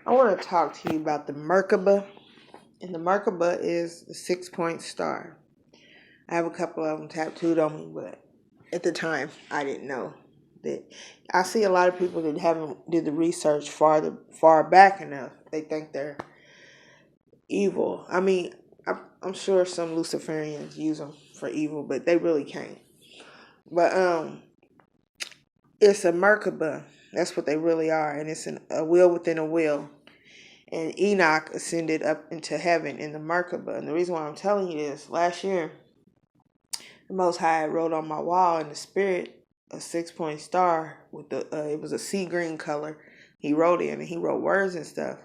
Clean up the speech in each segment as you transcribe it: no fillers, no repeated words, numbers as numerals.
I want to talk to you about the Merkaba. And the Merkaba is the 6-point star. I have a couple of them tattooed on me, but at the time, I didn't know that. I see a lot of people that haven't did the research far back enough. They think they're evil. I mean, I'm sure some Luciferians use them for evil, but they really can't. But it's a Merkaba. That's what they really are, and it's a wheel within a wheel. And Enoch ascended up into heaven in the Merkaba. And the reason why I'm telling you this, last year, the Most High wrote on my wall in the spirit a 6-point star with it was a sea green color. He wrote in, and he wrote words and stuff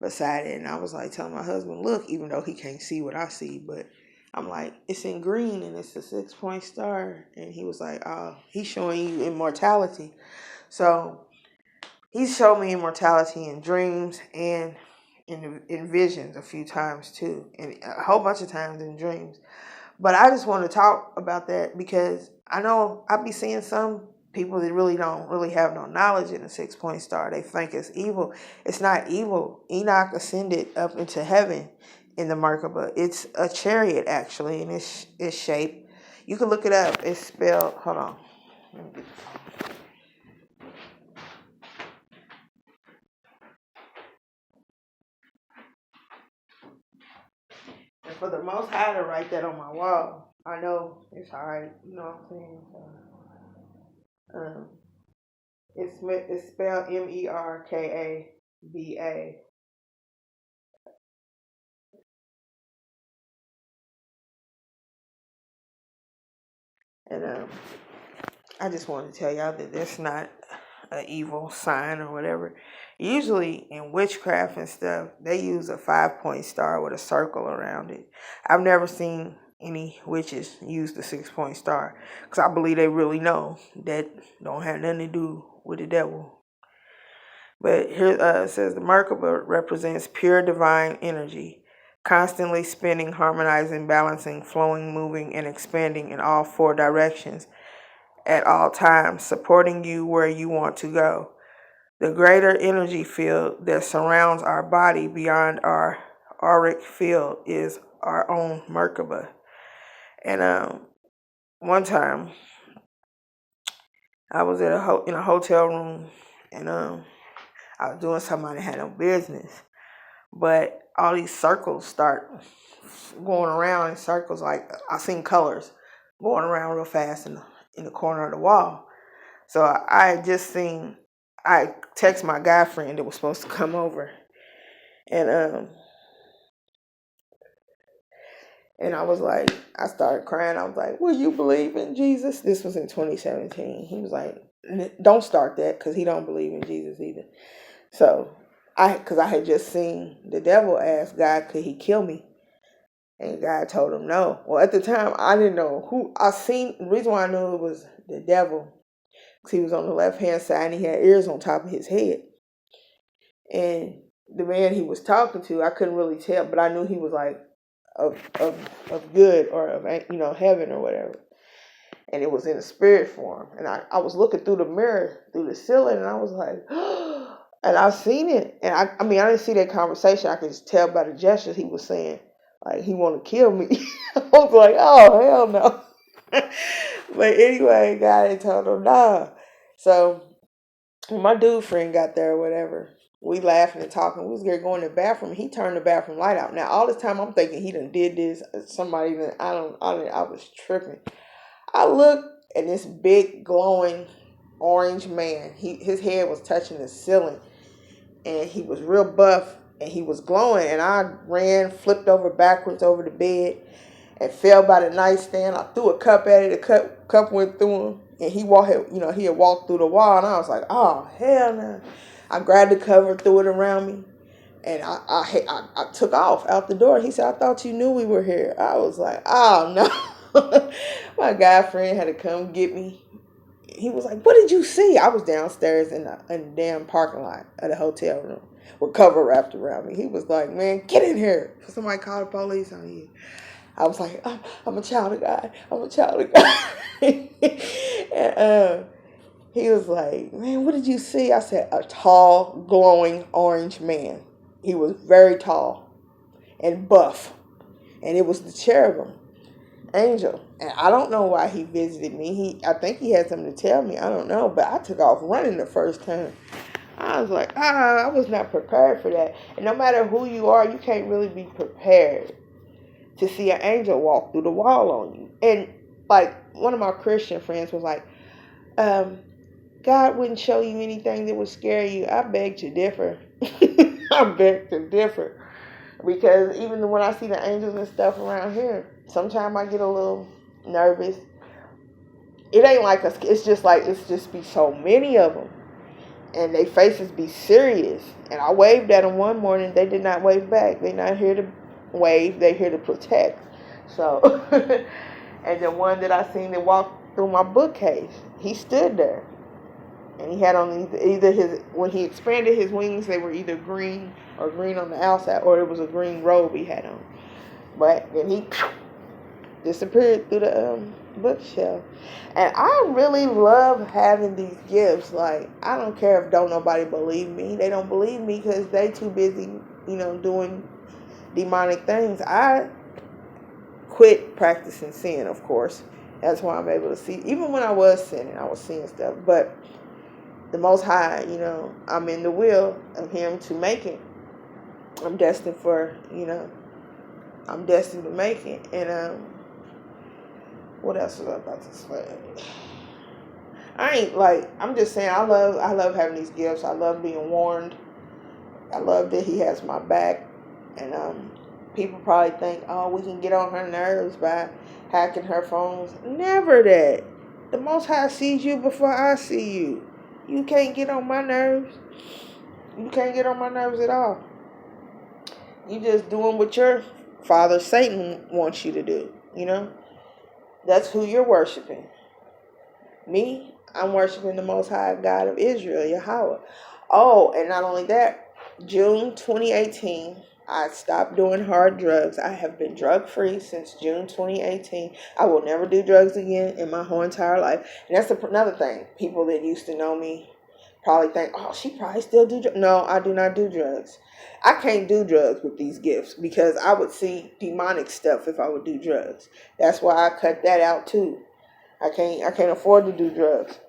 beside it. And I was like telling my husband, look, even though he can't see what I see, but I'm like, it's in green and it's a 6-point star. And he was like, oh, he's showing you immortality. So he showed me immortality in dreams and in visions a few times too, and a whole bunch of times in dreams. But I just want to talk about that because I know I be seeing some people that really don't really have no knowledge in the 6-point star. They think it's evil. It's not evil. Enoch ascended up into heaven in the Merkaba. It's a chariot actually, and it's shaped. You can look it up. It's spelled. Hold on. Let me get the phone. And for the Most High to write that on my wall, I know it's alright. You know what I'm saying? So, it's spelled Merkaba. And I just want to tell y'all that that's not an evil sign or whatever. Usually in witchcraft and stuff, they use a 5-point star with a circle around it. I've never seen any witches use the 6-point star because I believe they really know that don't have nothing to do with the devil. But here it says the Merkaba represents pure divine energy, constantly spinning, harmonizing, balancing, flowing, moving, and expanding in all 4 directions at all times, supporting you where you want to go. The greater energy field that surrounds our body beyond our auric field is our own Merkaba. And one time, I was in a hotel room, and I was doing something I had no business, but all these circles start going around in circles. Like I seen colors going around real fast in the corner of the wall. So I had just seen. I text my guy friend that was supposed to come over, and I was like, I started crying. I was like, "Will you believe in Jesus?" This was in 2017. He was like, "Don't start that," because he don't believe in Jesus either. So because I had just seen the devil ask God, "Could he kill me?" And God told him no. Well, at the time, I didn't know who I seen. The reason why I knew it was the devil, because he was on the left hand side and he had ears on top of his head. And the man he was talking to, I couldn't really tell, but I knew he was like of good or of heaven or whatever. And it was in a spirit form. And I was looking through the mirror, through the ceiling, and I was like, and I seen it. And I mean, I didn't see that conversation. I could just tell by the gestures he was saying, like, he want to kill me. I was like, oh, hell no. But anyway, God had told him, nah. So when my dude friend got there or whatever, we laughing and talking. We was going to the bathroom. He turned the bathroom light out. Now, all this time, I'm thinking he done did this. Somebody done, I was tripping. I looked, and this big, glowing, orange man, his head was touching the ceiling, and he was real buff, and he was glowing, and I ran, flipped over backwards over the bed, and fell by the nightstand. I threw a cup at it. The cup went through him, and he had walked through the wall, and I was like, oh, hell no. I grabbed the cover, threw it around me, and I took off out the door. He said, I thought you knew we were here. I was like, oh, no. My guy friend had to come get me. He was like, what did you see? I was downstairs in the damn parking lot of the hotel room with cover wrapped around me. He was like, man, get in here. Somebody called the police on you. I was like, I'm a child of God. I'm a child of God. And He was like, man, what did you see? I said, a tall, glowing orange man. He was very tall and buff. And it was the cherubim angel. And I don't know why he visited me. I think he had something to tell me. I don't know. But I took off running the first time. I was like, I was not prepared for that. And no matter who you are, you can't really be prepared to see an angel walk through the wall on you. And like one of my Christian friends was like, God wouldn't show you anything that would scare you. I beg to differ. I beg to differ. Because even when I see the angels and stuff around here, sometimes I get a little nervous. It ain't like it's just like it's just be so many of them, and their faces be serious. And I waved at them one morning. They did not wave back. They're not here to wave. They're here to protect. So, and the one that I seen that walked through my bookcase, he stood there. And he had on either his, when he expanded his wings, they were either green or green on the outside, or it was a green robe he had on. But then he disappeared through the bookshelf. And I really love having these gifts. Like, I don't care if don't nobody believe me. They don't believe me because they too busy, doing demonic things. I quit practicing sin, of course. That's why I'm able to see. Even when I was sinning, I was seeing stuff. But the Most High, I'm in the will of Him to make it. I'm destined for, I'm destined to make it. And what else was I about to say? I'm just saying, I love having these gifts. I love being warned. I love that He has my back. And people probably think, oh, we can get on her nerves by hacking her phones. Never that. The Most High sees you before I see you. You can't get on my nerves. You can't get on my nerves at all. You just doing what your father Satan wants you to do, That's who you're worshiping. Me, I'm worshiping the Most High God of Israel, Yahweh. Oh, and not only that, June 2018, I stopped doing hard drugs. I have been drug-free since June 2018. I will never do drugs again in my whole entire life. And that's another thing. People that used to know me probably think, oh, she probably still do drugs. No, I do not do drugs. I can't do drugs with these gifts because I would see demonic stuff if I would do drugs. That's why I cut that out too. I can't afford to do drugs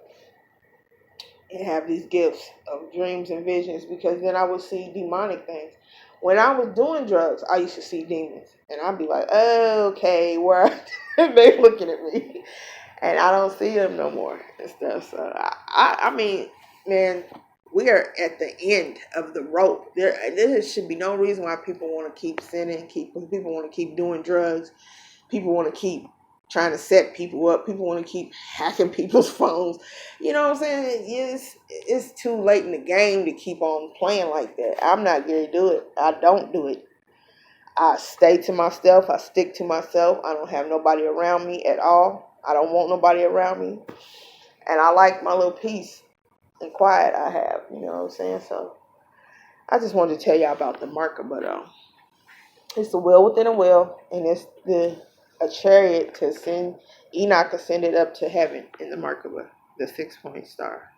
and have these gifts of dreams and visions because then I would see demonic things. When I was doing drugs, I used to see demons. And I'd be like, oh, okay, where are they looking at me? And I don't see them no more and stuff. So, I mean, man, we are at the end of the rope. There should be no reason why people want to keep sinning, people want to keep doing drugs. People want to keep trying to set people up. People want to keep hacking people's phones. You know what I'm saying? It's too late in the game to keep on playing like that. I'm not going to do it. I don't do it. I stay to myself. I stick to myself. I don't have nobody around me at all. I don't want nobody around me. And I like my little peace and quiet I have. You know what I'm saying? So I just wanted to tell y'all about the marker. But it's a will within a will. And it's a chariot to send Enoch ascended up to heaven in the Merkaba, the 6-point star.